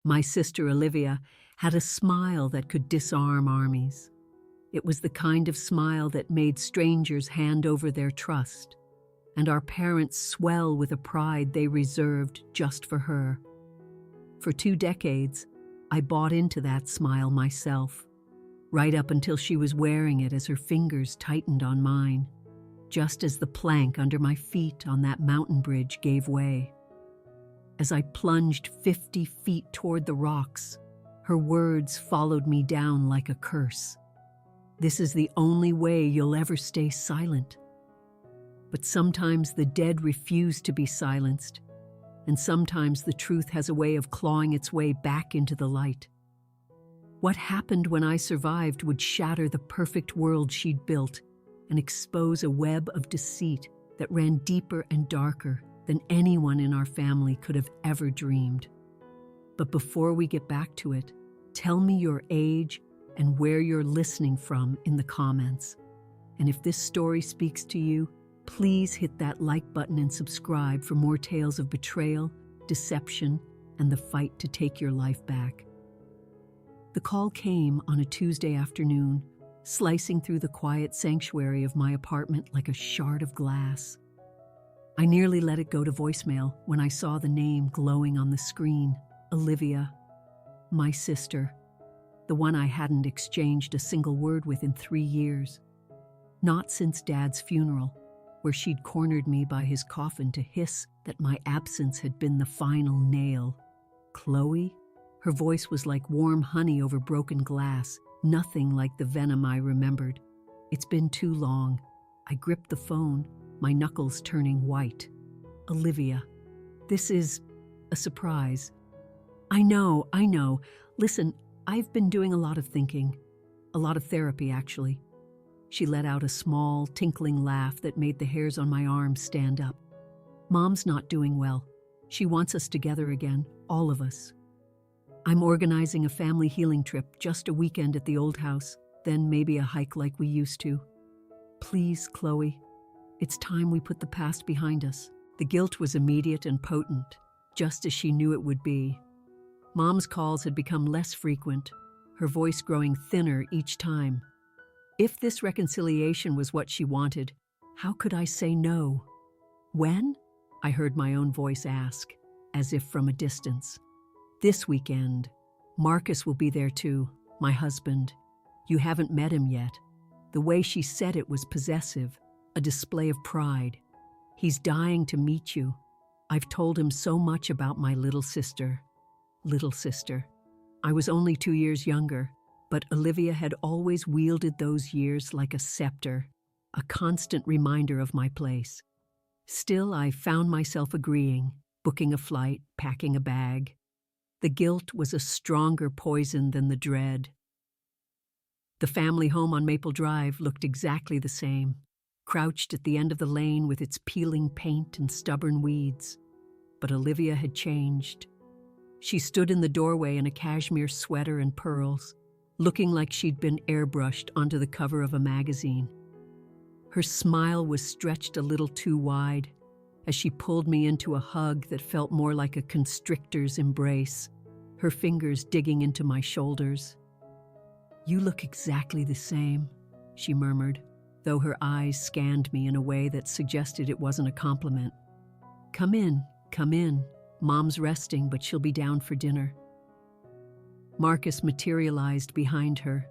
My sister Olivia had a smile that could disarm armies. It was the kind of smile that made strangers hand over their trust, and our parents swell with a pride they reserved just for her. For 2 decades, I bought into that smile myself, right up until she was wearing it as her fingers tightened on mine, just as the plank under my feet on that mountain bridge gave way. As I plunged 50 feet toward the rocks, her words followed me down like a curse. "This is the only way you'll ever stay silent." But sometimes the dead refuse to be silenced, and sometimes the truth has a way of clawing its way back into the light. What happened when I survived would shatter the perfect world she'd built and expose a web of deceit that ran deeper and darker than anyone in our family could have ever dreamed. But before we get back to it, tell me your age and where you're listening from in the comments. And if this story speaks to you, please hit that like button and subscribe for more tales of betrayal, deception, and the fight to take your life back. The call came on a Tuesday afternoon, slicing through the quiet sanctuary of my apartment like a shard of glass. I nearly let it go to voicemail when I saw the name glowing on the screen: Olivia, my sister, the one I hadn't exchanged a single word with in 3 years. Not since Dad's funeral, where she'd cornered me by his coffin to hiss that my absence had been the final nail. Chloe? Her voice was like warm honey over broken glass, nothing like the venom I remembered. It's been too long. I gripped the phone, my knuckles turning white. Olivia, this is a surprise. I know. Listen, I've been doing a lot of thinking. A lot of therapy, actually. She let out a small, tinkling laugh that made the hairs on my arms stand up. Mom's not doing well. She wants us together again, all of us. I'm organizing a family healing trip, just a weekend at the old house, then maybe a hike like we used to. Please, Chloe, it's time we put the past behind us. The guilt was immediate and potent, just as she knew it would be. Mom's calls had become less frequent, her voice growing thinner each time. If this reconciliation was what she wanted, how could I say no? When? I heard my own voice ask, as if from a distance. This weekend. Marcus will be there too, my husband. You haven't met him yet. The way she said it was possessive, a display of pride. He's dying to meet you. I've told him so much about my little sister. Little sister. I was only 2 years younger, but Olivia had always wielded those years like a scepter, a constant reminder of my place. Still, I found myself agreeing, booking a flight, packing a bag. The guilt was a stronger poison than the dread. The family home on Maple Drive looked exactly the same, crouched at the end of the lane with its peeling paint and stubborn weeds. But Olivia had changed. She stood in the doorway in a cashmere sweater and pearls, looking like she'd been airbrushed onto the cover of a magazine. Her smile was stretched a little too wide as she pulled me into a hug that felt more like a constrictor's embrace, her fingers digging into my shoulders. "You look exactly the same," she murmured, though her eyes scanned me in a way that suggested it wasn't a compliment. Come in. Mom's resting, but she'll be down for dinner." Marcus materialized behind her,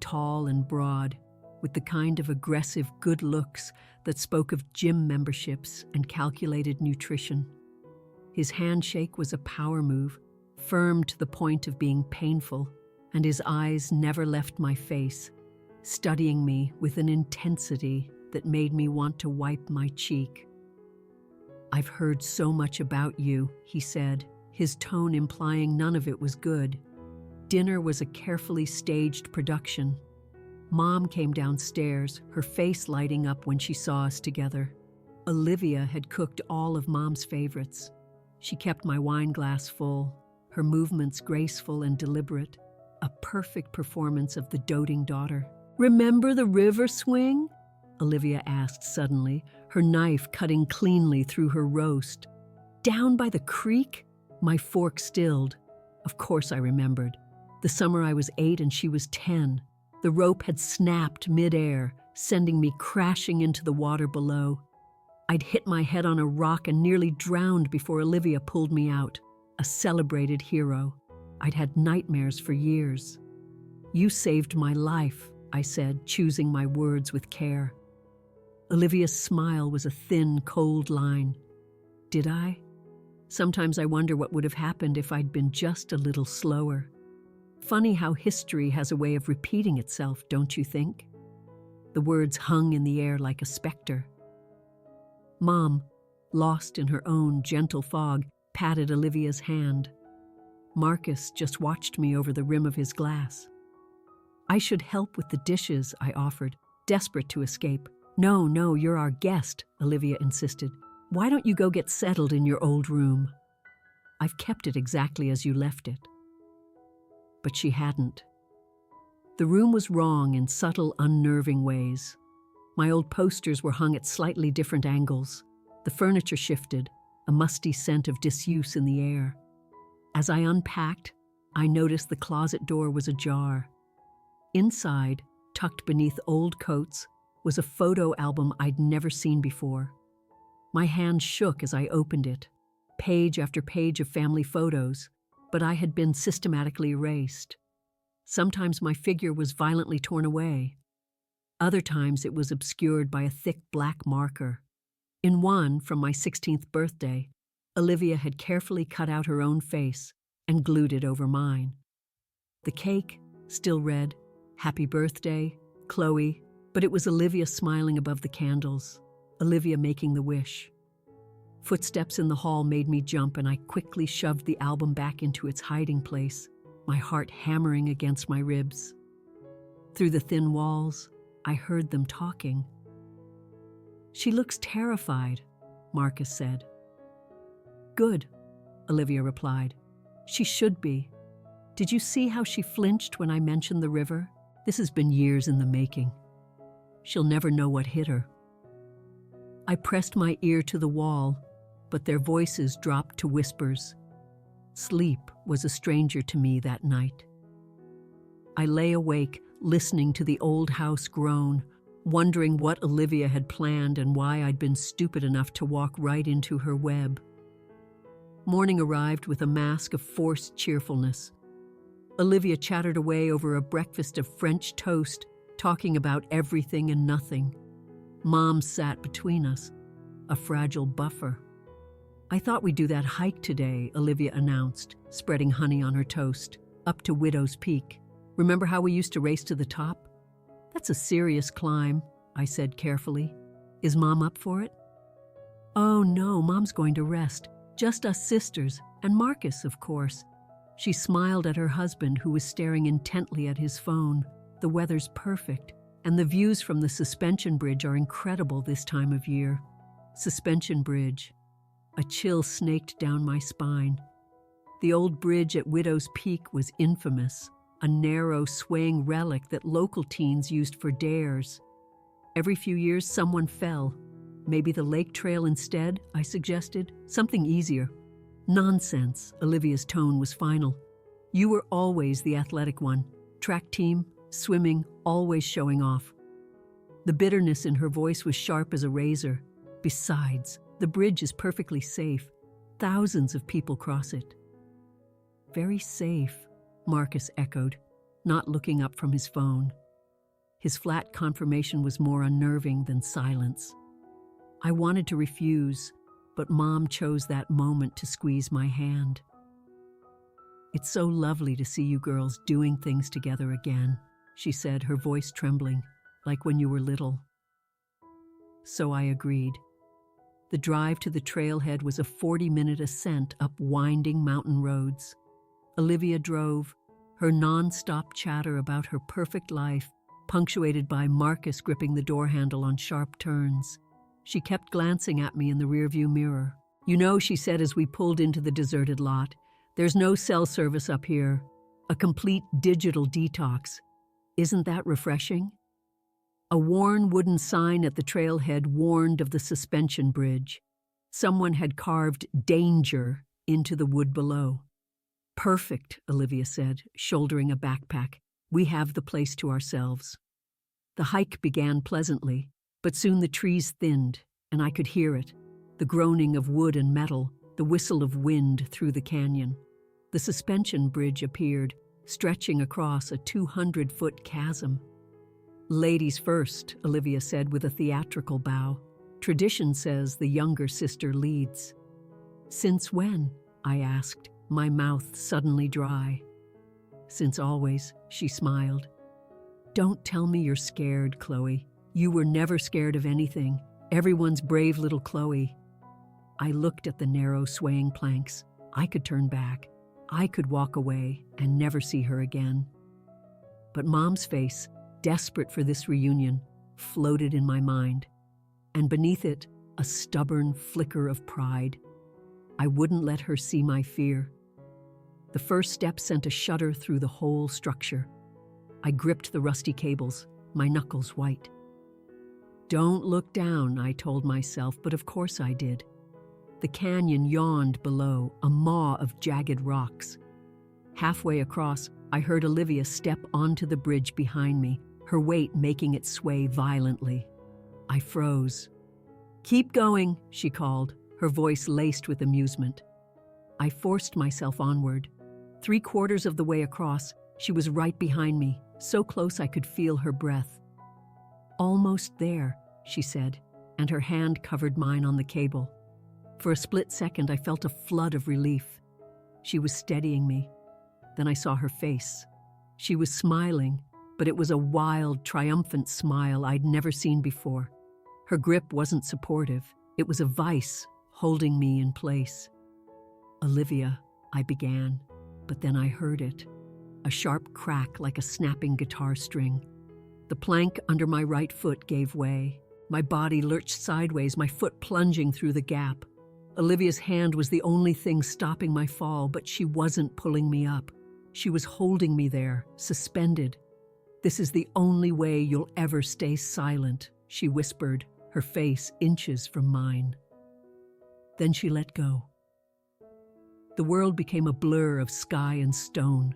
tall and broad, with the kind of aggressive good looks that spoke of gym memberships and calculated nutrition. His handshake was a power move, firm to the point of being painful, and his eyes never left my face, studying me with an intensity that made me want to wipe my cheek. "I've heard so much about you," he said, his tone implying none of it was good. Dinner was a carefully staged production. Mom came downstairs, her face lighting up when she saw us together. Olivia had cooked all of Mom's favorites. She kept my wine glass full, her movements graceful and deliberate, a perfect performance of the doting daughter. "Remember the river swing?" Olivia asked suddenly, her knife cutting cleanly through her roast. "Down by the creek?" My fork stilled. Of course I remembered. The summer I was 8 and she was 10. The rope had snapped mid-air, sending me crashing into the water below. I'd hit my head on a rock and nearly drowned before Olivia pulled me out. A celebrated hero. I'd had nightmares for years. "You saved my life," I said, choosing my words with care. Olivia's smile was a thin, cold line. Did I? Sometimes I wonder what would have happened if I'd been just a little slower. Funny how history has a way of repeating itself, don't you think? The words hung in the air like a specter. Mom, lost in her own gentle fog, patted Olivia's hand. Marcus just watched me over the rim of his glass. "I should help with the dishes," I offered, desperate to escape. No, you're our guest," Olivia insisted. "Why don't you go get settled in your old room? I've kept it exactly as you left it." But she hadn't. The room was wrong in subtle, unnerving ways. My old posters were hung at slightly different angles. The furniture shifted, a musty scent of disuse in the air. As I unpacked, I noticed the closet door was ajar. Inside, tucked beneath old coats, was a photo album I'd never seen before. My hand shook as I opened it, page after page of family photos, but I had been systematically erased. Sometimes my figure was violently torn away. Other times it was obscured by a thick black marker. In one, from my 16th birthday, Olivia had carefully cut out her own face and glued it over mine. The cake still read, "Happy birthday, Chloe," but it was Olivia smiling above the candles, Olivia making the wish. Footsteps in the hall made me jump, and I quickly shoved the album back into its hiding place, my heart hammering against my ribs. Through the thin walls, I heard them talking. "She looks terrified," Marcus said. "Good," Olivia replied. "She should be. Did you see how she flinched when I mentioned the river? This has been years in the making. She'll never know what hit her." I pressed my ear to the wall, but their voices dropped to whispers. Sleep was a stranger to me that night. I lay awake, listening to the old house groan, wondering what Olivia had planned and why I'd been stupid enough to walk right into her web. Morning arrived with a mask of forced cheerfulness. Olivia chattered away over a breakfast of French toast, talking about everything and nothing. Mom sat between us, a fragile buffer. "I thought we'd do that hike today," Olivia announced, spreading honey on her toast, "up to Widow's Peak. Remember how we used to race to the top?" "That's a serious climb," I said carefully. "Is Mom up for it?" "Oh no, Mom's going to rest. Just us sisters, and Marcus, of course." She smiled at her husband, who was staring intently at his phone. "The weather's perfect, and the views from the suspension bridge are incredible this time of year." Suspension bridge. A chill snaked down my spine. The old bridge at Widow's Peak was infamous, a narrow, swaying relic that local teens used for dares. Every few years, someone fell. "Maybe the lake trail instead," I suggested. "Something easier." "Nonsense," Olivia's tone was final. "You were always the athletic one. Track team, swimming, always showing off." The bitterness in her voice was sharp as a razor. "Besides, the bridge is perfectly safe. Thousands of people cross it." "Very safe," Marcus echoed, not looking up from his phone. His flat confirmation was more unnerving than silence. I wanted to refuse, but Mom chose that moment to squeeze my hand. "It's so lovely to see you girls doing things together again," she said, her voice trembling, "like when you were little." So I agreed. The drive to the trailhead was a 40-minute ascent up winding mountain roads. Olivia drove, her non-stop chatter about her perfect life, punctuated by Marcus gripping the door handle on sharp turns. She kept glancing at me in the rearview mirror. "You know," she said as we pulled into the deserted lot, "there's no cell service up here. A complete digital detox. Isn't that refreshing?" A worn wooden sign at the trailhead warned of the suspension bridge. Someone had carved "Danger" into the wood below. Perfect, Olivia said, shouldering a backpack. We have the place to ourselves. The hike began pleasantly, but soon the trees thinned, and I could hear it, the groaning of wood and metal, the whistle of wind through the canyon. The suspension bridge appeared, stretching across a 200-foot chasm. Ladies first, Olivia said with a theatrical bow. Tradition says the younger sister leads. Since when? I asked, my mouth suddenly dry. Since always, she smiled. Don't tell me you're scared, Chloe. You were never scared of anything. Everyone's brave little Chloe. I looked at the narrow swaying planks. I could turn back. I could walk away and never see her again. But Mom's face, desperate for this reunion, floated in my mind. And beneath it, a stubborn flicker of pride. I wouldn't let her see my fear. The first step sent a shudder through the whole structure. I gripped the rusty cables, my knuckles white. Don't look down, I told myself, but of course I did. The canyon yawned below, a maw of jagged rocks. Halfway across, I heard Olivia step onto the bridge behind me, her weight making it sway violently. I froze. Keep going, she called, her voice laced with amusement. I forced myself onward. 3/4 of the way across, she was right behind me, so close I could feel her breath. Almost there, she said, and her hand covered mine on the cable. For a split second, I felt a flood of relief. She was steadying me. Then I saw her face. She was smiling, but it was a wild, triumphant smile I'd never seen before. Her grip wasn't supportive. It was a vice holding me in place. Olivia, I began, but then I heard it. A sharp crack like a snapping guitar string. The plank under my right foot gave way. My body lurched sideways, my foot plunging through the gap. Olivia's hand was the only thing stopping my fall, but she wasn't pulling me up. She was holding me there, suspended. This is the only way you'll ever stay silent, she whispered, her face inches from mine. Then she let go. The world became a blur of sky and stone.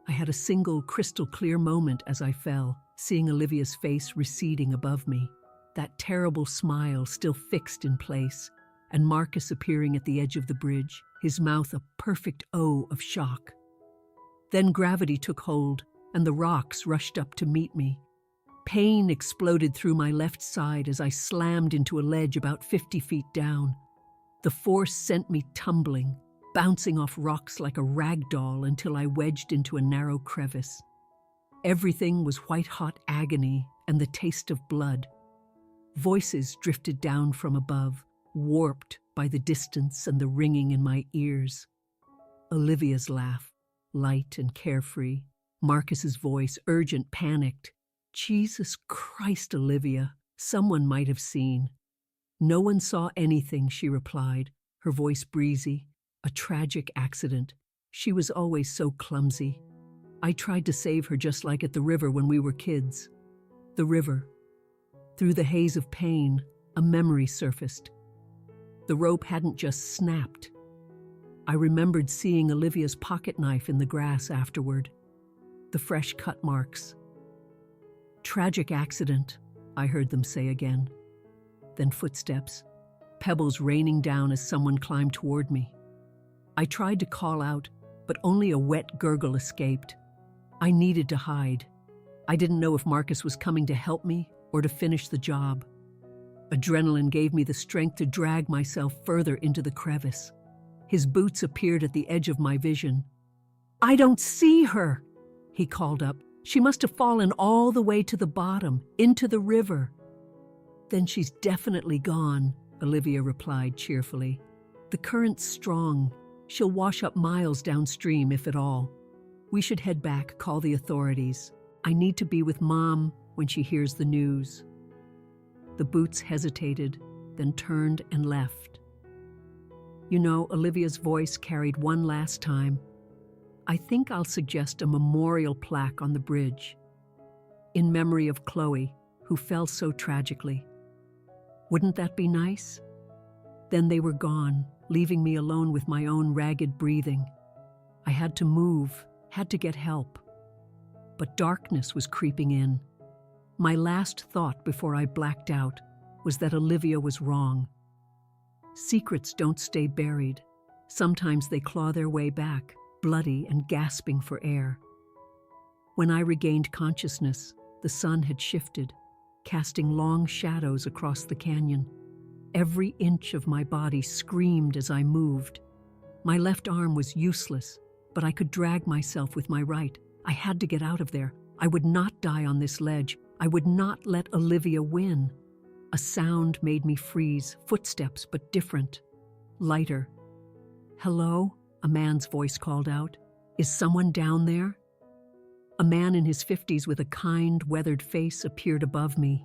I had a single crystal-clear moment as I fell, seeing Olivia's face receding above me, that terrible smile still fixed in place, and Marcus appearing at the edge of the bridge, his mouth a perfect O of shock. Then gravity took hold, and the rocks rushed up to meet me. Pain exploded through my left side as I slammed into a ledge about 50 feet down. The force sent me tumbling, bouncing off rocks like a rag doll until I wedged into a narrow crevice. Everything was white-hot agony and the taste of blood. Voices drifted down from above, warped by the distance and the ringing in my ears. Olivia's laugh, light and carefree. Marcus's voice, urgent, panicked. Jesus Christ, Olivia, someone might have seen. No one saw anything, she replied, her voice breezy. A tragic accident. She was always so clumsy. I tried to save her just like at the river when we were kids. The river. Through the haze of pain, a memory surfaced. The rope hadn't just snapped. I remembered seeing Olivia's pocket knife in the grass afterward. The fresh cut marks. Tragic accident, I heard them say again. Then footsteps, pebbles raining down as someone climbed toward me. I tried to call out, but only a wet gurgle escaped. I needed to hide. I didn't know if Marcus was coming to help me or to finish the job. Adrenaline gave me the strength to drag myself further into the crevice. His boots appeared at the edge of my vision. I don't see her, he called up. She must have fallen all the way to the bottom, into the river. Then she's definitely gone, Olivia replied cheerfully. The current's strong. She'll wash up miles downstream, if at all. We should head back, call the authorities. I need to be with Mom when she hears the news. The boots hesitated, then turned and left. You know, Olivia's voice carried one last time. I think I'll suggest a memorial plaque on the bridge, in memory of Chloe, who fell so tragically. Wouldn't that be nice? Then they were gone, leaving me alone with my own ragged breathing. I had to move, had to get help. But darkness was creeping in. My last thought before I blacked out was that Olivia was wrong. Secrets don't stay buried. Sometimes they claw their way back, bloody and gasping for air. When I regained consciousness, the sun had shifted, casting long shadows across the canyon. Every inch of my body screamed as I moved. My left arm was useless, but I could drag myself with my right. I had to get out of there. I would not die on this ledge. I would not let Olivia win. A sound made me freeze, footsteps, but different, lighter. "Hello?" a man's voice called out. "Is someone down there?" A man in his 50s with a kind, weathered face appeared above me.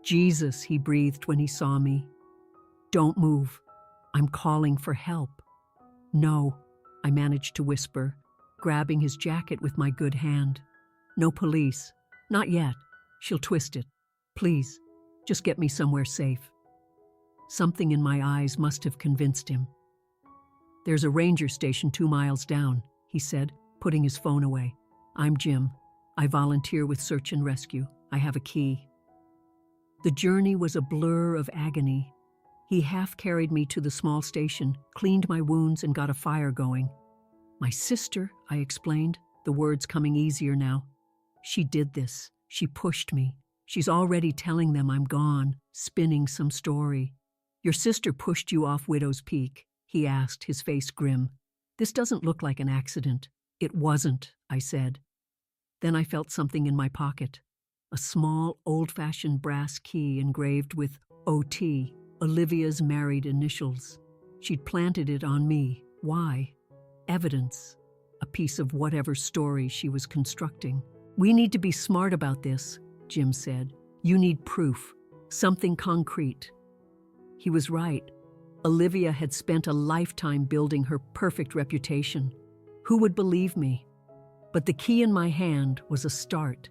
"Jesus," he breathed when he saw me. "Don't move. I'm calling for help." "No," I managed to whisper, grabbing his jacket with my good hand. "No police. Not yet. She'll twist it. Please, just get me somewhere safe." Something in my eyes must have convinced him. "There's a ranger station 2 miles down," he said, putting his phone away. "I'm Jim. I volunteer with Search and Rescue. I have a key." The journey was a blur of agony. He half carried me to the small station, cleaned my wounds, and got a fire going. "My sister," I explained, the words coming easier now. "She did this. She pushed me. She's already telling them I'm gone, spinning some story." "Your sister pushed you off Widow's Peak?" he asked, his face grim. "This doesn't look like an accident." "It wasn't," I said. Then I felt something in my pocket. A small, old-fashioned brass key engraved with OT, Olivia's married initials. She'd planted it on me. Why? Evidence. A piece of whatever story she was constructing. "We need to be smart about this," Jim said. "You need proof. Something concrete." He was right. Olivia had spent a lifetime building her perfect reputation. Who would believe me? But the key in my hand was a start.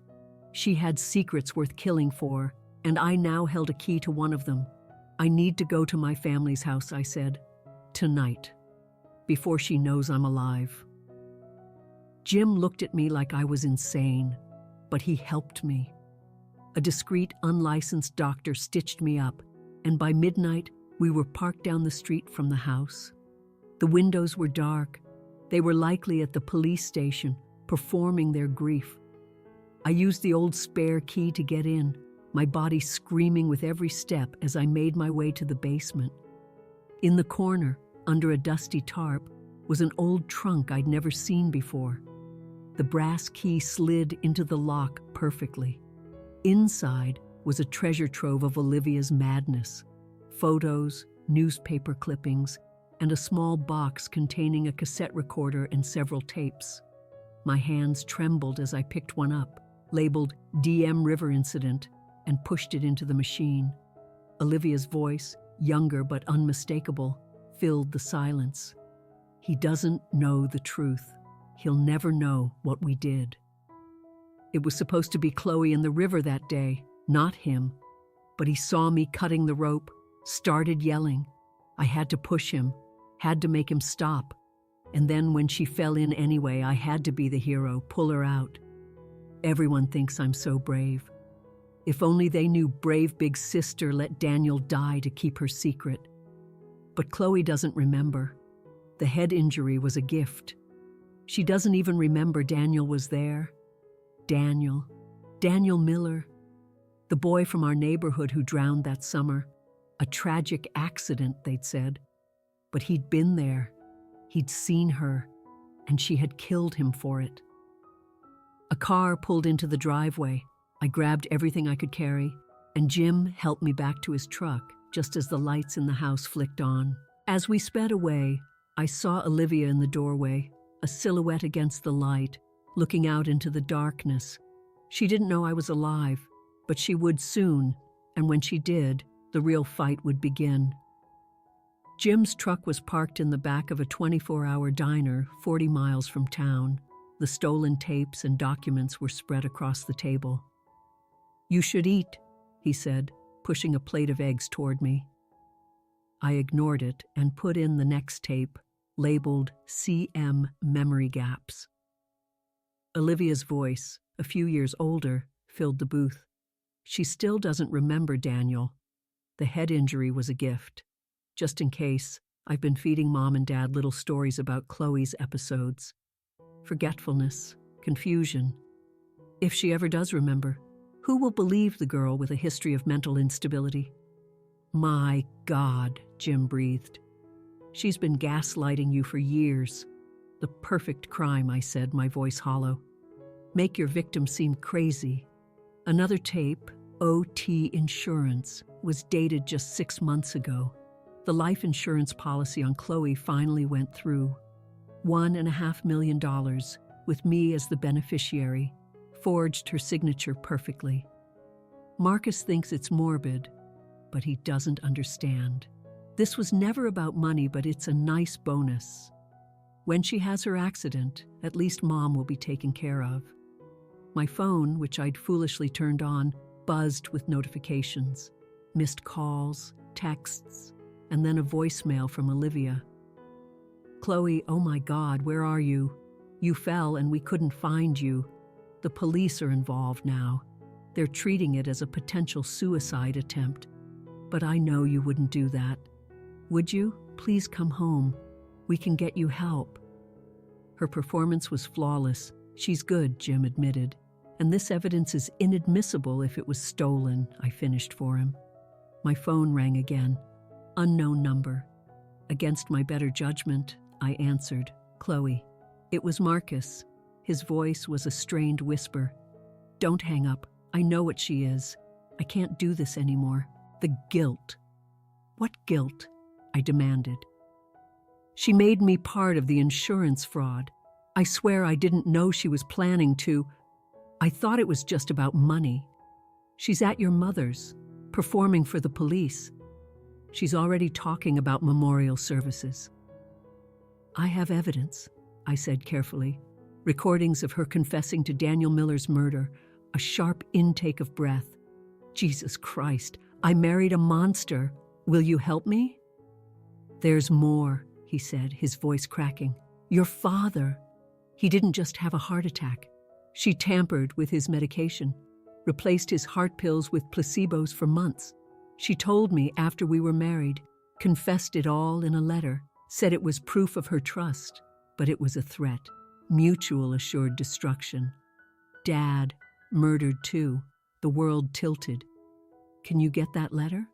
She had secrets worth killing for, and I now held a key to one of them. "I need to go to my family's house," I said. "Tonight. Before she knows I'm alive." Jim looked at me like I was insane, but he helped me. A discreet, unlicensed doctor stitched me up, and by midnight, we were parked down the street from the house. The windows were dark. They were likely at the police station, performing their grief. I used the old spare key to get in, my body screaming with every step as I made my way to the basement. In the corner, under a dusty tarp, was an old trunk I'd never seen before. The brass key slid into the lock perfectly. Inside was a treasure trove of Olivia's madness. Photos, newspaper clippings, and a small box containing a cassette recorder and several tapes. My hands trembled as I picked one up, labeled DM River Incident, and pushed it into the machine. Olivia's voice, younger but unmistakable, filled the silence. "He doesn't know the truth. He'll never know what we did." It was supposed to be Chloe in the river that day, not him. But he saw me cutting the rope, started yelling. I had to push him, had to make him stop. And then when she fell in anyway, I had to be the hero, pull her out. Everyone thinks I'm so brave. If only they knew brave big sister let Daniel die to keep her secret. But Chloe doesn't remember. The head injury was a gift. She doesn't even remember Daniel was there. Daniel Miller, the boy from our neighborhood who drowned that summer. A tragic accident, they'd said. But he'd been there. He'd seen her, and she had killed him for it. A car pulled into the driveway. I grabbed everything I could carry, and Jim helped me back to his truck just as the lights in the house flicked on. As we sped away, I saw Olivia in the doorway, a silhouette against the light, looking out into the darkness. She didn't know I was alive, but she would soon, and when she did, the real fight would begin. Jim's truck was parked in the back of a 24-hour diner 40 miles from town. The stolen tapes and documents were spread across the table. "You should eat," he said, pushing a plate of eggs toward me. I ignored it and put in the next tape, labeled CM memory gaps. Olivia's voice, a few years older, filled the booth. She still doesn't remember Daniel. The head injury was a gift. Just in case, I've been feeding Mom and Dad little stories about Chloe's episodes. Forgetfulness, confusion. If she ever does remember, who will believe the girl with a history of mental instability? My God, Jim breathed. She's been gaslighting you for years. The perfect crime, I said, my voice hollow. Make your victim seem crazy. Another tape, OT Insurance, was dated just 6 months ago. The life insurance policy on Chloe finally went through. $1.5 million, with me as the beneficiary, forged her signature perfectly. Marcus thinks it's morbid, but he doesn't understand. This was never about money, but it's a nice bonus. When she has her accident, at least Mom will be taken care of. My phone, which I'd foolishly turned on, buzzed with notifications. Missed calls, texts, and then a voicemail from Olivia. Chloe, oh my God, where are you? You fell and we couldn't find you. The police are involved now. They're treating it as a potential suicide attempt. But I know you wouldn't do that. Would you? Please come home. We can get you help. Her performance was flawless. She's good, Jim admitted. And this evidence is inadmissible if it was stolen, I finished for him. My phone rang again. Unknown number. Against my better judgment, I answered, Chloe. It was Marcus. His voice was a strained whisper. Don't hang up. I know what she is. I can't do this anymore. The guilt. What guilt? I demanded. She made me part of the insurance fraud. I swear I didn't know she was planning to. I thought it was just about money. She's at your mother's, performing for the police. She's already talking about memorial services. I have evidence, I said carefully. Recordings of her confessing to Daniel Miller's murder, a sharp intake of breath. Jesus Christ, I married a monster. Will you help me? There's more, he said, his voice cracking. Your father. He didn't just have a heart attack. She tampered with his medication, replaced his heart pills with placebos for months. She told me after we were married, confessed it all in a letter, said it was proof of her trust, but it was a threat, mutual assured destruction. Dad, murdered too. The world tilted. Can you get that letter?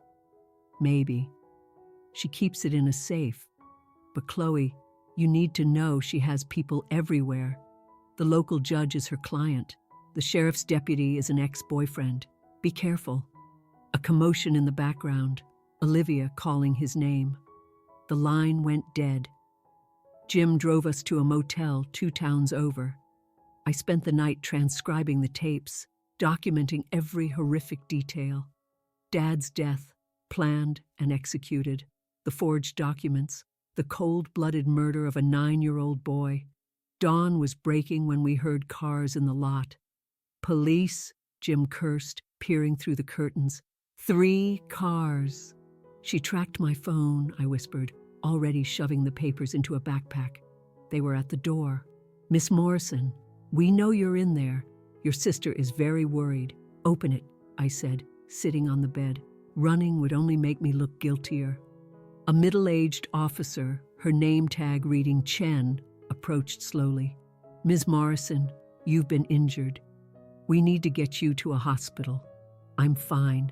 Maybe. She keeps it in a safe. But Chloe, you need to know she has people everywhere. The local judge is her client. The sheriff's deputy is an ex-boyfriend. Be careful. A commotion in the background. Olivia calling his name. The line went dead. Jim drove us to a motel 2 towns over. I spent the night transcribing the tapes, documenting every horrific detail. Dad's death, planned and executed. The forged documents. The cold-blooded murder of a 9-year-old boy. Dawn was breaking when we heard cars in the lot. Police, Jim cursed, peering through the curtains. 3 cars. She tracked my phone, I whispered, already shoving the papers into a backpack. They were at the door. Miss Morrison, we know you're in there. Your sister is very worried. Open it, I said, sitting on the bed. Running would only make me look guiltier. A middle-aged officer, her name tag reading Chen, approached slowly. Ms. Morrison, you've been injured. We need to get you to a hospital. I'm fine.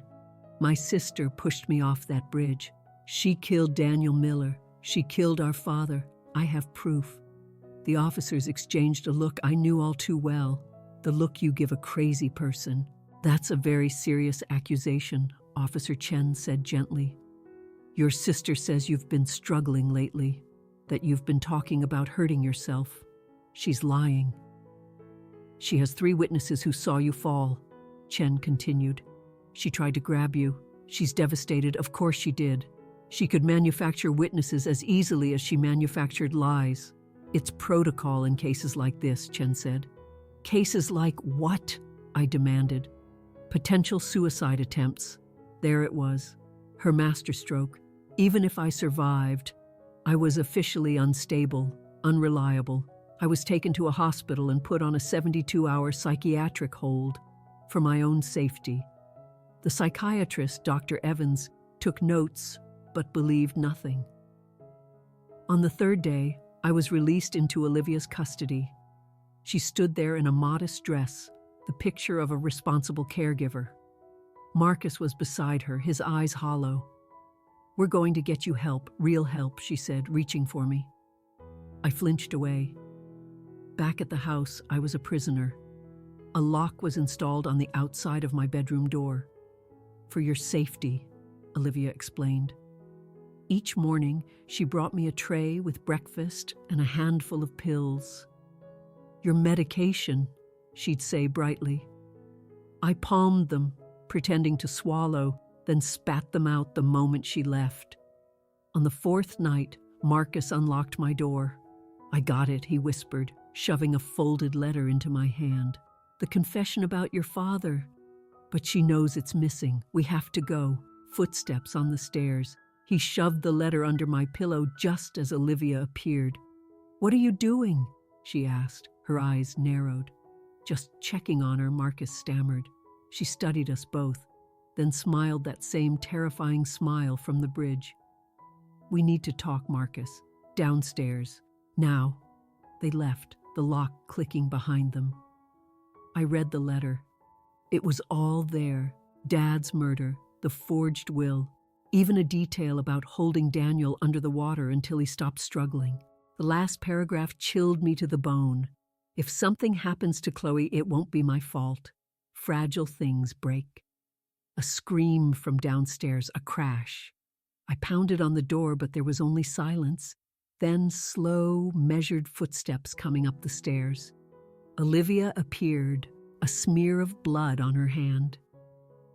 My sister pushed me off that bridge. She killed Daniel Miller. She killed our father. I have proof. The officers exchanged a look I knew all too well. The look you give a crazy person. That's a very serious accusation, Officer Chen said gently. Your sister says you've been struggling lately, that you've been talking about hurting yourself. She's lying. She has 3 witnesses who saw you fall, Chen continued. She tried to grab you. She's devastated. Of course she did. She could manufacture witnesses as easily as she manufactured lies. It's protocol in cases like this, Chen said. Cases like what? I demanded. Potential suicide attempts. There it was. Her masterstroke. Even if I survived, I was officially unstable, unreliable. I was taken to a hospital and put on a 72-hour psychiatric hold for my own safety. The psychiatrist, Dr. Evans, took notes but believed nothing. On the third day, I was released into Olivia's custody. She stood there in a modest dress, the picture of a responsible caregiver. Marcus was beside her, his eyes hollow. "We're going to get you help, real help," she said, reaching for me. I flinched away. Back at the house, I was a prisoner. A lock was installed on the outside of my bedroom door. "For your safety," Olivia explained. Each morning, she brought me a tray with breakfast and a handful of pills. "Your medication," she'd say brightly. I palmed them, pretending to swallow, then spat them out the moment she left. On the fourth night, Marcus unlocked my door. "I got it," he whispered, shoving a folded letter into my hand. "The confession about your father. But she knows it's missing. We have to go." Footsteps on the stairs. He shoved the letter under my pillow just as Olivia appeared. "What are you doing?" she asked, her eyes narrowed. "Just checking on her," Marcus stammered. She studied us both, then smiled that same terrifying smile from the bridge. "We need to talk, Marcus. Downstairs. Now." They left, the lock clicking behind them. I read the letter. It was all there. Dad's murder, the forged will, even a detail about holding Daniel under the water until he stopped struggling. The last paragraph chilled me to the bone. "If something happens to Chloe, it won't be my fault. Fragile things break." A scream from downstairs, a crash. I pounded on the door, but there was only silence. Then slow, measured footsteps coming up the stairs. Olivia appeared, a smear of blood on her hand.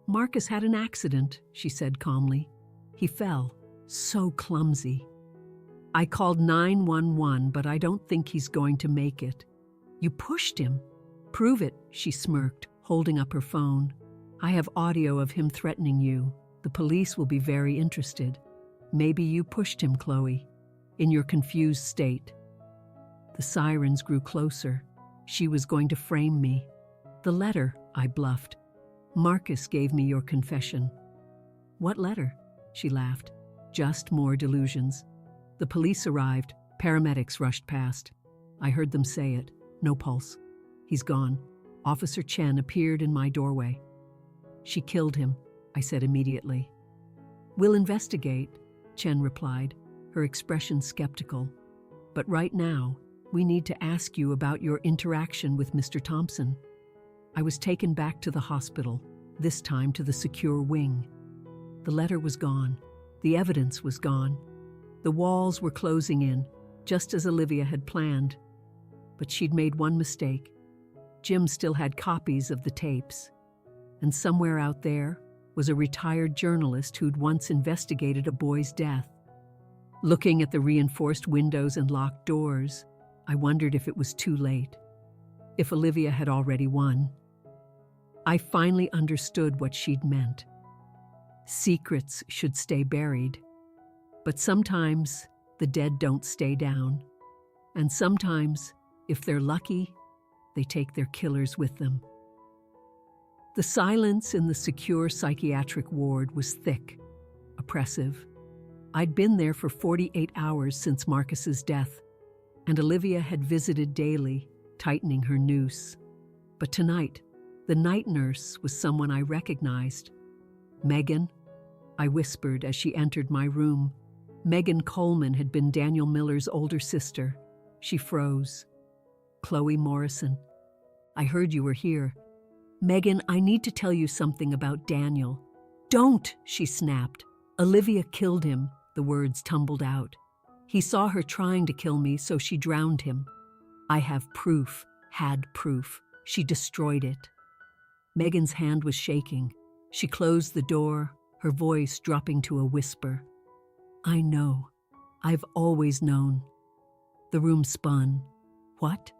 "Marcus had an accident," she said calmly. "He fell. So clumsy. I called 911, but I don't think he's going to make it." "You pushed him." "Prove it," she smirked, holding up her phone. "I have audio of him threatening you. The police will be very interested. Maybe you pushed him, Chloe, in your confused state." The sirens grew closer. She was going to frame me. "The letter," I bluffed. "Marcus gave me your confession." "What letter?" She laughed. "Just more delusions." The police arrived. Paramedics rushed past. I heard them say it. "No pulse. He's gone." Officer Chen appeared in my doorway. "She killed him," I said immediately. "We'll investigate," Chen replied, her expression skeptical. "But right now, we need to ask you about your interaction with Mr. Thompson." I was taken back to the hospital, this time to the secure wing. The letter was gone. The evidence was gone. The walls were closing in, just as Olivia had planned. But she'd made one mistake. Jim still had copies of the tapes. And somewhere out there was a retired journalist who'd once investigated a boy's death. Looking at the reinforced windows and locked doors, I wondered if it was too late. If Olivia had already won. I finally understood what she'd meant. Secrets should stay buried. But sometimes the dead don't stay down. And sometimes, if they're lucky, they take their killers with them. The silence in the secure psychiatric ward was thick, oppressive. I'd been there for 48 hours since Marcus's death, and Olivia had visited daily, tightening her noose. But tonight, the night nurse was someone I recognized. "Megan," I whispered as she entered my room. Megan Coleman had been Daniel Miller's older sister. She froze. "Chloe Morrison, I heard you were here." "Megan, I need to tell you something about Daniel." "Don't," she snapped. "Olivia killed him," the words tumbled out. "He saw her trying to kill me, so she drowned him. I have proof, had proof. She destroyed it." Megan's hand was shaking. She closed the door, her voice dropping to a whisper. "I know. I've always known." The room spun. "What?"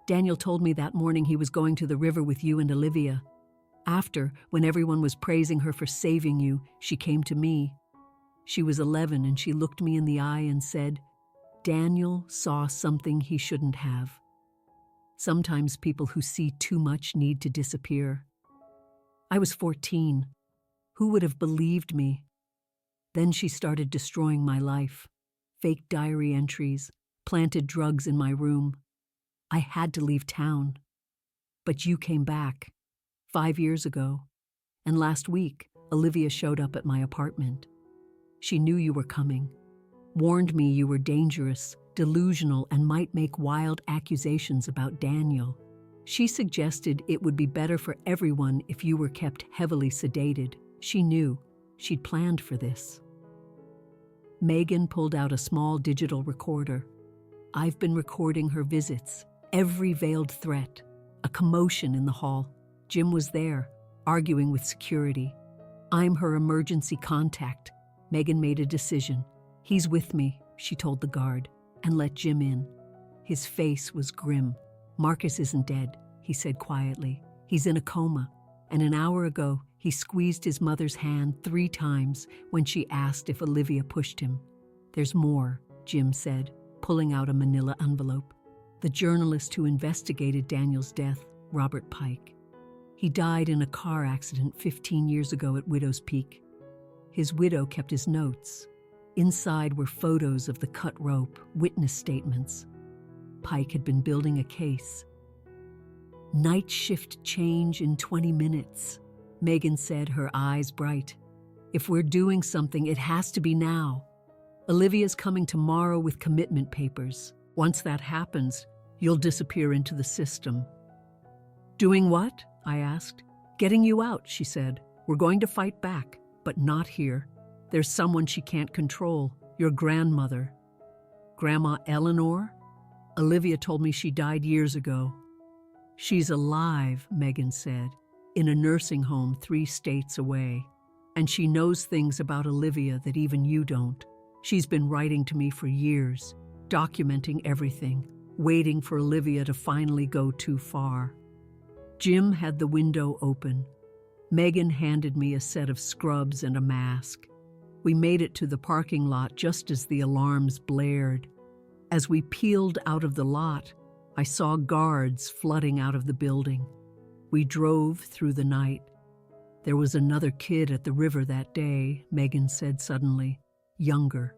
"Daniel told me that morning he was going to the river with you and Olivia. After, when everyone was praising her for saving you, she came to me. She was 11 and she looked me in the eye and said, "Daniel saw something he shouldn't have. Sometimes people who see too much need to disappear." I was 14. Who would have believed me? Then she started destroying my life. Fake diary entries, planted drugs in my room. I had to leave town. But you came back 5 years ago, and last week, Olivia showed up at my apartment. She knew you were coming, warned me you were dangerous, delusional, and might make wild accusations about Daniel. She suggested it would be better for everyone if you were kept heavily sedated. She knew. She'd planned for this. Megan pulled out a small digital recorder. I've been recording her visits, every veiled threat, a commotion in the hall. Jim was there, arguing with security. I'm her emergency contact. Megan made a decision. He's with me, she told the guard, and let Jim in. His face was grim. Marcus isn't dead, he said quietly. He's in a coma, and an hour ago, he squeezed his mother's hand 3 times when she asked if Olivia pushed him. There's more, Jim said, pulling out a manila envelope. The journalist who investigated Daniel's death, Robert Pike. He died in a car accident 15 years ago at Widow's Peak. His widow kept his notes. Inside were photos of the cut rope, witness statements. Pike had been building a case. Night shift change in 20 minutes, Megan said, her eyes bright. If we're doing something, it has to be now. Olivia's coming tomorrow with commitment papers. Once that happens, you'll disappear into the system. Doing what? I asked. Getting you out, she said. We're going to fight back, but not here. There's someone she can't control, your grandmother. Grandma Eleanor? Olivia told me she died years ago. She's alive, Megan said, in a nursing home 3 states away. And she knows things about Olivia that even you don't. She's been writing to me for years, documenting everything, waiting for Olivia to finally go too far. Jim had the window open. Megan handed me a set of scrubs and a mask. We made it to the parking lot just as the alarms blared. As we peeled out of the lot, I saw guards flooding out of the building. We drove through the night. There was another kid at the river that day, Megan said suddenly, younger.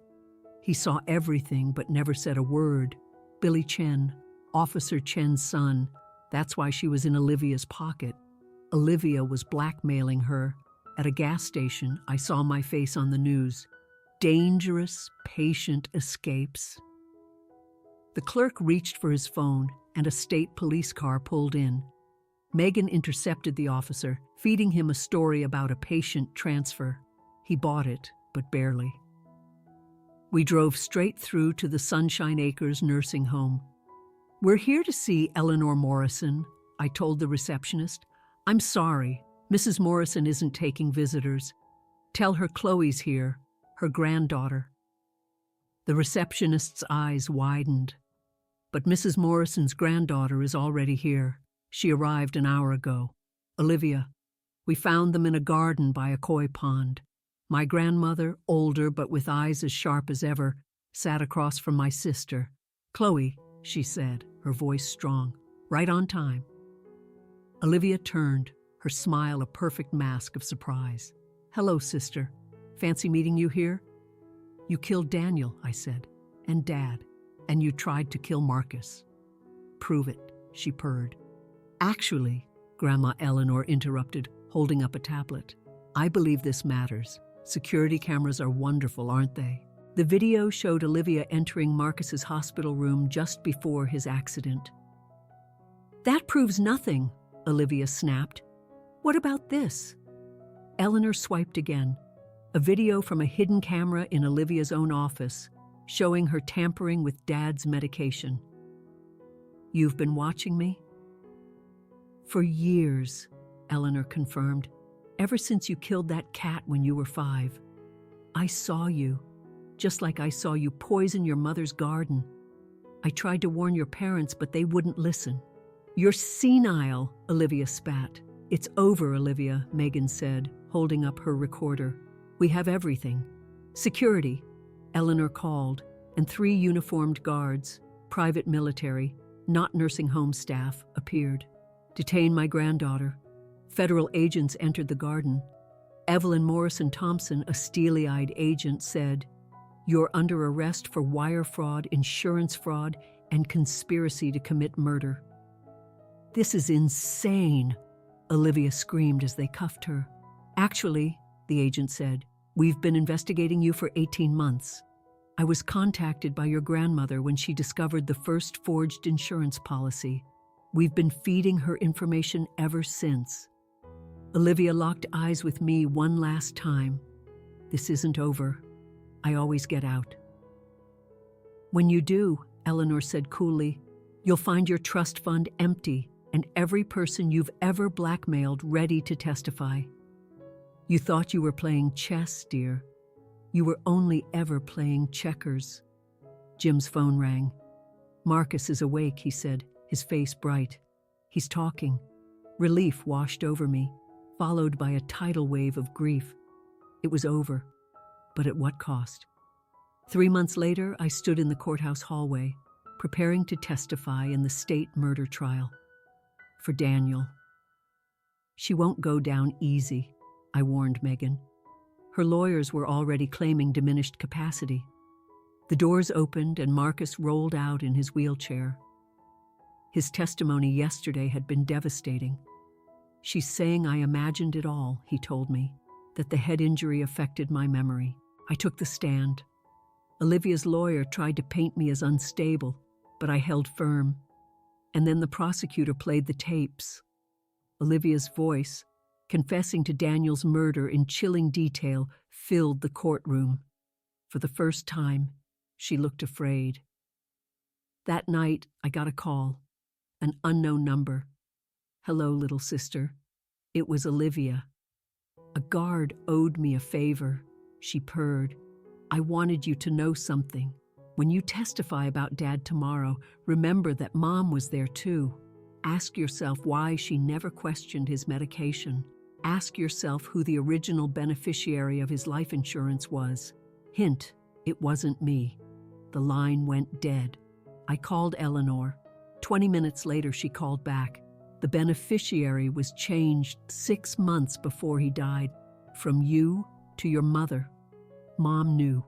He saw everything but never said a word. Billy Chen, Officer Chen's son. That's why she was in Olivia's pocket. Olivia was blackmailing her. At a gas station, I saw my face on the news. Dangerous patient escapes. The clerk reached for his phone, and a state police car pulled in. Megan intercepted the officer, feeding him a story about a patient transfer. He bought it, but barely. We drove straight through to the Sunshine Acres nursing home. We're here to see Eleanor Morrison, I told the receptionist. I'm sorry, Mrs. Morrison isn't taking visitors. Tell her Chloe's here, her granddaughter. The receptionist's eyes widened. But Mrs. Morrison's granddaughter is already here. She arrived an hour ago. Olivia. We found them in a garden by a koi pond. My grandmother, older but with eyes as sharp as ever, sat across from my sister. Chloe, she said, her voice strong. Right on time. Olivia turned, her smile a perfect mask of surprise. Hello, sister. Fancy meeting you here? You killed Daniel, I said, and Dad, and you tried to kill Marcus. Prove it, she purred. Actually, Grandma Eleanor interrupted, holding up a tablet. I believe this matters. Security cameras are wonderful, aren't they? The video showed Olivia entering Marcus's hospital room just before his accident. That proves nothing, Olivia snapped. What about this? Eleanor swiped again. A video from a hidden camera in Olivia's own office, showing her tampering with Dad's medication. You've been watching me? For years, Eleanor confirmed. Ever since you killed that cat when you were 5. I saw you, just like I saw you poison your mother's garden. I tried to warn your parents, but they wouldn't listen. You're senile, Olivia spat. It's over, Olivia, Megan said, holding up her recorder. We have everything. Security, Eleanor called, and 3 uniformed guards, private military, not nursing home staff, appeared. Detain my granddaughter. Federal agents entered the garden. Evelyn Morrison Thompson, a steely-eyed agent, said, "You're under arrest for wire fraud, insurance fraud, and conspiracy to commit murder." "This is insane," Olivia screamed as they cuffed her. "Actually," the agent said, "we've been investigating you for 18 months. I was contacted by your grandmother when she discovered the first forged insurance policy. We've been feeding her information ever since." Olivia locked eyes with me one last time. "This isn't over. I always get out." "When you do," Eleanor said coolly, "you'll find your trust fund empty and every person you've ever blackmailed ready to testify. You thought you were playing chess, dear. You were only ever playing checkers." Jim's phone rang. "Marcus is awake," he said, his face bright. "He's talking." Relief washed over me, followed by a tidal wave of grief. It was over, but at what cost? 3 months later, I stood in the courthouse hallway, preparing to testify in the state murder trial. For Daniel. "She won't go down easy," I warned Megan. Her lawyers were already claiming diminished capacity. The doors opened and Marcus rolled out in his wheelchair. His testimony yesterday had been devastating. "She's saying I imagined it all," he told me, "that the head injury affected my memory." I took the stand. Olivia's lawyer tried to paint me as unstable, but I held firm. And then the prosecutor played the tapes. Olivia's voice, confessing to Daniel's murder in chilling detail, filled the courtroom. For the first time, she looked afraid. That night, I got a call, an unknown number. "Hello, little sister." It was Olivia. "A guard owed me a favor," she purred. "I wanted you to know something. When you testify about Dad tomorrow, remember that Mom was there too. Ask yourself why she never questioned his medication. Ask yourself who the original beneficiary of his life insurance was. Hint, it wasn't me." The line went dead. I called Eleanor. 20 minutes later, she called back. The beneficiary was changed 6 months before he died, from you to your mother. Mom knew.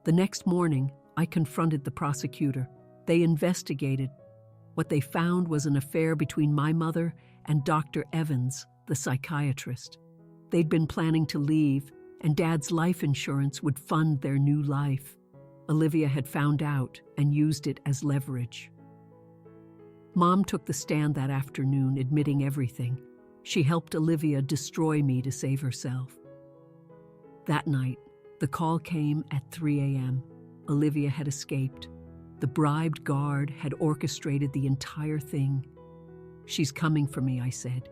The next morning, I confronted the prosecutor. They investigated. What they found was an affair between my mother and Dr. Evans, the psychiatrist. They'd been planning to leave, and Dad's life insurance would fund their new life. Olivia had found out and used it as leverage. Mom took the stand that afternoon, admitting everything. She helped Olivia destroy me to save herself. That night, the call came at 3 a.m. Olivia had escaped. The bribed guard had orchestrated the entire thing. "She's coming for me," I said.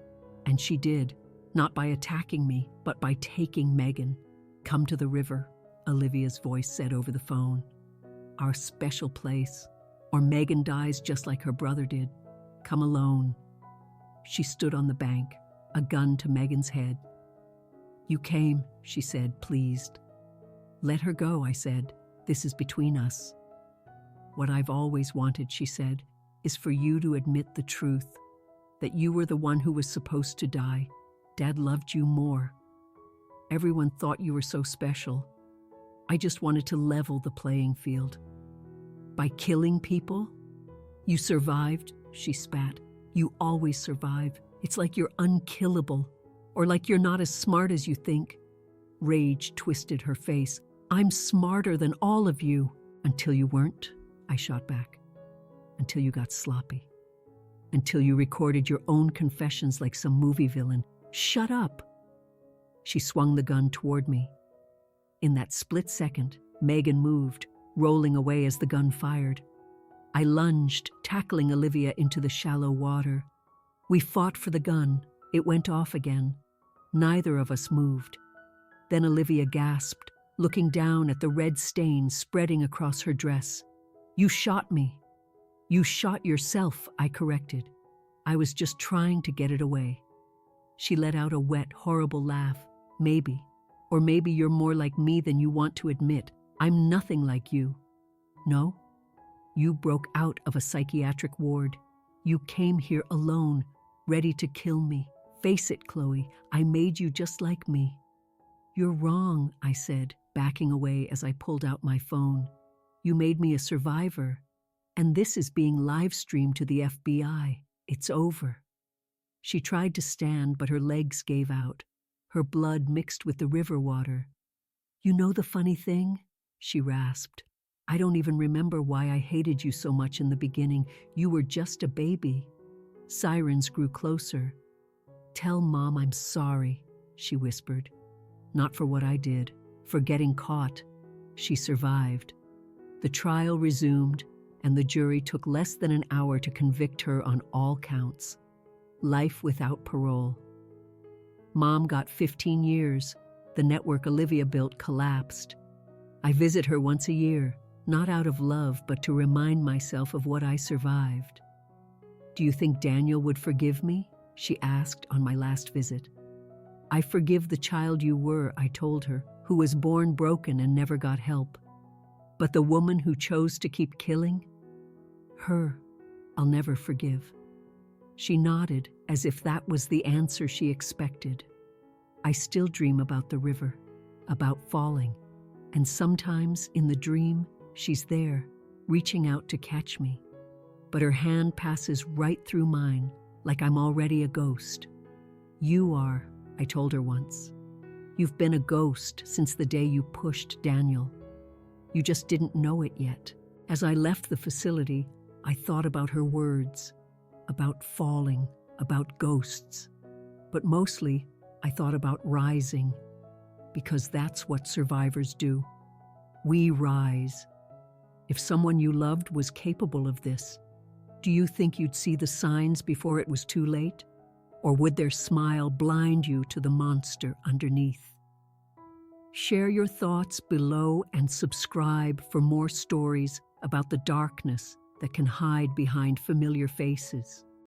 And she did, not by attacking me, but by taking Megan. "Come to the river," Olivia's voice said over the phone. "Our special place. Or Megan dies just like her brother did. Come alone." She stood on the bank, a gun to Megan's head. "You came," she said, pleased. "Let her go," I said. "This is between us." "What I've always wanted," she said, "is for you to admit the truth, that you were the one who was supposed to die. Dad loved you more. Everyone thought you were so special. I just wanted to level the playing field." "By killing people?" "You survived," she spat. "You always survive. It's like you're unkillable, or like you're not as smart as you think." Rage twisted her face. "I'm smarter than all of you." "Until you weren't," I shot back. "Until you got sloppy. Until you recorded your own confessions like some movie villain." "Shut up." She swung the gun toward me. In that split second, Megan moved, rolling away as the gun fired. I lunged, tackling Olivia into the shallow water. We fought for the gun. It went off again. Neither of us moved. Then Olivia gasped, looking down at the red stain spreading across her dress. "You shot me." "You shot yourself," I corrected. "I was just trying to get it away." She let out a wet, horrible laugh. "Maybe. Or maybe you're more like me than you want to admit. I'm nothing like you. No? You broke out of a psychiatric ward. You came here alone, ready to kill me. Face it, Chloe, I made you just like me. You're wrong, I said, backing away as I pulled out my phone. You made me a survivor, and this is being live-streamed to the FBI. It's over. She tried to stand, but her legs gave out. Her blood mixed with the river water. You know the funny thing? She rasped. I don't even remember why I hated you so much in the beginning. You were just a baby. Sirens grew closer. Tell Mom I'm sorry, she whispered. Not for what I did, for getting caught. She survived. The trial resumed, and the jury took less than an hour to convict her on all counts. Life without parole. Mom got 15 years. The network Olivia built collapsed. I visit her once a year, not out of love, but to remind myself of what I survived. Do you think Daniel would forgive me? She asked on my last visit. I forgive the child you were, I told her, who was born broken and never got help. But the woman who chose to keep killing? Her, I'll never forgive. She nodded as if that was the answer she expected. I still dream about the river, about falling, and sometimes in the dream, she's there, reaching out to catch me. But her hand passes right through mine, like I'm already a ghost. You are, I told her once. You've been a ghost since the day you pushed Daniel. You just didn't know it yet. As I left the facility, I thought about her words, about falling, about ghosts. But mostly, I thought about rising, because that's what survivors do. We rise. If someone you loved was capable of this, do you think you'd see the signs before it was too late? Or would their smile blind you to the monster underneath? Share your thoughts below and subscribe for more stories about the darkness that can hide behind familiar faces.